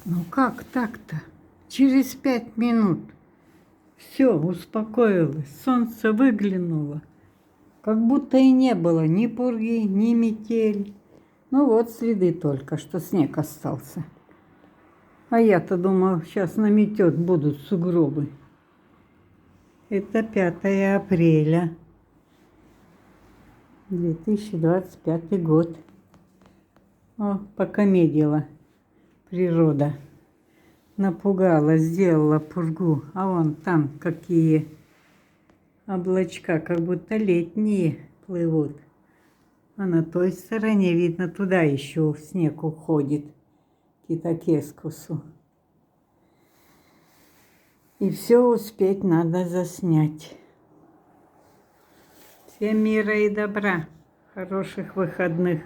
Ну как так-то? Через 5 минут все успокоилось, солнце выглянуло. Как будто и не было ни пурги, ни метели. Ну вот следы только, что снег остался. А я-то думал, сейчас наметет, будут сугробы. Это 5 апреля, 2025 год. О, покомедила природа. Напугала, сделала пургу. А вон там какие облачка, как будто летние плывут. А на той стороне, видно, туда еще снег уходит, к Итакескусу. И все успеть надо заснять. Всем мира и добра, хороших выходных.